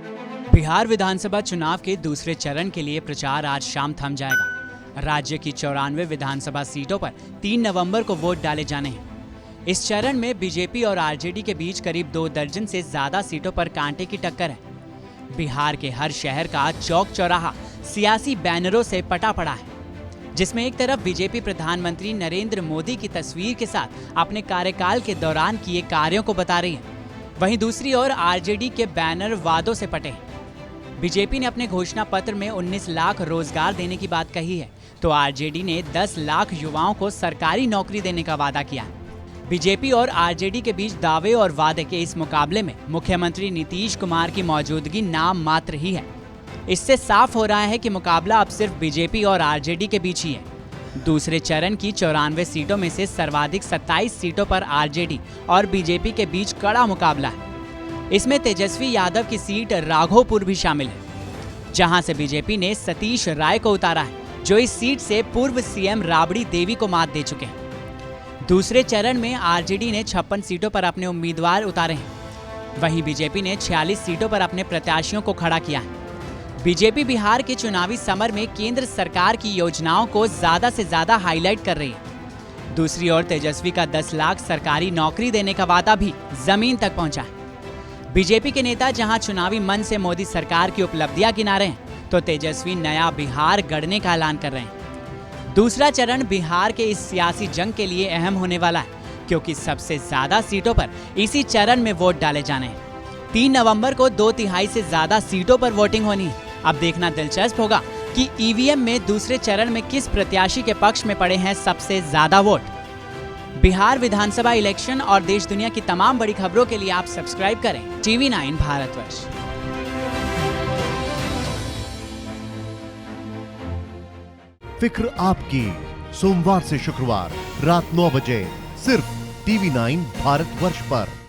बिहार विधानसभा चुनाव के दूसरे चरण के लिए प्रचार आज शाम थम जाएगा। राज्य की 94 विधानसभा सीटों पर 3 नवंबर को वोट डाले जाने हैं। इस चरण में बीजेपी और आरजेडी के बीच करीब 2 दर्जन से ज्यादा सीटों पर कांटे की टक्कर है। बिहार के हर शहर का चौक चौराहा सियासी बैनरों से पटा पड़ा है, जिसमें एक तरफ बीजेपी प्रधानमंत्री नरेंद्र मोदी की तस्वीर के साथ अपने कार्यकाल के दौरान किए कार्यों को बता रही है, वहीं दूसरी ओर आरजेडी के बैनर वादों से पटे हैं। बीजेपी ने अपने घोषणा पत्र में 19 लाख रोजगार देने की बात कही है, तो आरजेडी ने 10 लाख युवाओं को सरकारी नौकरी देने का वादा किया है। बीजेपी और आरजेडी के बीच दावे और वादे के इस मुकाबले में मुख्यमंत्री नीतीश कुमार की मौजूदगी नाम मात्र ही है। इससे साफ हो रहा है कि मुकाबला अब सिर्फ बीजेपी और आरजेडी के बीच ही है। दूसरे चरण की 94 सीटों में से सर्वाधिक 27 सीटों पर आरजेडी और बीजेपी के बीच कड़ा मुकाबला है। इसमें तेजस्वी यादव की सीट राघोपुर भी शामिल है, जहां से बीजेपी ने सतीश राय को उतारा है, जो इस सीट से पूर्व सीएम राबड़ी देवी को मात दे चुके हैं। दूसरे चरण में आरजेडी ने 56 सीटों पर अपने उम्मीदवार उतारे हैं, वहीं बीजेपी ने 46 सीटों पर अपने प्रत्याशियों को खड़ा किया है। बीजेपी बिहार के चुनावी समर में केंद्र सरकार की योजनाओं को ज्यादा से ज्यादा हाईलाइट कर रही है। दूसरी ओर तेजस्वी का 10 लाख सरकारी नौकरी देने का वादा भी जमीन तक पहुंचा है। बीजेपी के नेता जहां चुनावी मन से मोदी सरकार की उपलब्धियां गिना रहे हैं, तो तेजस्वी नया बिहार गढ़ने का ऐलान कर रहे हैं। दूसरा चरण बिहार के इस सियासी जंग के लिए अहम होने वाला है, क्योंकि सबसे ज्यादा सीटों पर इसी चरण में वोट डाले जाने हैं। 3 नवंबर को 2/3 से ज्यादा सीटों पर वोटिंग होनी है। अब देखना दिलचस्प होगा कि ईवीएम में दूसरे चरण में किस प्रत्याशी के पक्ष में पड़े हैं सबसे ज्यादा वोट। बिहार विधानसभा इलेक्शन और देश दुनिया की तमाम बड़ी खबरों के लिए आप सब्सक्राइब करें TV9 भारतवर्ष। फिक्र आपकी, सोमवार से शुक्रवार रात 9 बजे सिर्फ TV9 भारतवर्ष पर।